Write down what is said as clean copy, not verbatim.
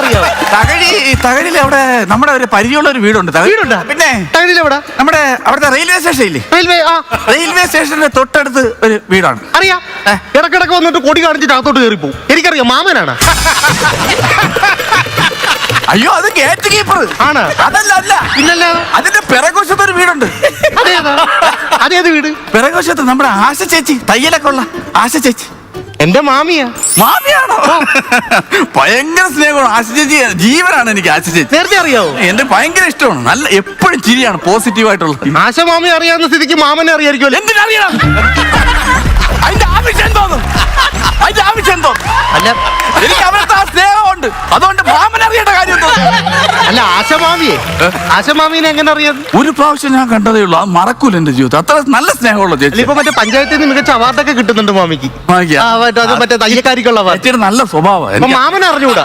അറിയാം. തകഴിയില് അവിടെ നമ്മുടെ ഒരു പരിചയമുള്ള ഒരു വീടുണ്ട്. വീടുണ്ടോ? പിന്നെ തകഴിയിലെവിടെ? നമ്മുടെ അവിടുത്തെ റെയിൽവേ സ്റ്റേഷൻ ഇല്ലേ? റെയിൽവേ സ്റ്റേഷന്റെ തൊട്ടടുത്ത് ഒരു വീടാണ്. അറിയാം. ഇടക്കിടക്ക് വന്നിട്ട് കൊടി കാണിച്ചിട്ട് അകത്തോട്ട് കയറിപ്പോ. എനിക്കറിയാം, മാമനാണ്. അയ്യോ, അത് ഗേറ്റ് കീപ്പർ ആണ്. അതല്ല അല്ല, പിന്നല്ല. അതിന്റെ പിറകുവശത്ത് ഒരു വീടുണ്ട്. അതേത് വീട്? പിറകുവശത്ത് നമ്മുടെ ആശ ചേച്ചി, തയ്യലൊക്കെ ഉള്ള ആശ ചേച്ചി. എന്റെ മാമിയാ. മാമിയാണോ? ഭയങ്കര സ്നേഹമാണ് ആശ ചേച്ചി. ജീവനാണ് എനിക്ക് ആശ ചേച്ചി. നേരത്തെ അറിയാവോ? എന്റെ ഭയങ്കര ഇഷ്ടമാണ്. നല്ല എപ്പോഴും ചിരിയാണ്, പോസിറ്റീവ് ആയിട്ടുള്ളത്. ആശ മാമി അറിയാവുന്ന സ്ഥിതിക്ക് മാമനെ അറിയായിരിക്കുമല്ലോ. എന്തിനറിയണം? അതിന്റെ ആവശ്യം എന്തോന്നും? അതിന്റെ ആവശ്യം എന്തോ? അല്ല, എനിക്ക് അവരുടെ ആ സ്നേഹമുണ്ട്, അതുകൊണ്ട് മാമൻ അറിയേണ്ട കാര്യം എന്തോ? അല്ല, ആശമാമീനെ എങ്ങനെ അറിയാം? ഒരു പ്രാവശ്യം ഞാൻ കണ്ടതേ ഉള്ളൂ, അത് മറക്കൂല എന്റെ ജീവിതത്തിൽ. അത്ര നല്ല സ്നേഹമുള്ള ചേച്ചി. ഇപ്പൊ മറ്റേ പഞ്ചായത്തിൽ നിന്ന് മികച്ച അവാർഡൊക്കെ കിട്ടുന്നുണ്ട് മാമിക്ക്. മറ്റേ തയ്യക്കാരിക്കുള്ള നല്ല സ്വഭാവം. മാമനെ അറിഞ്ഞുകൂടാ.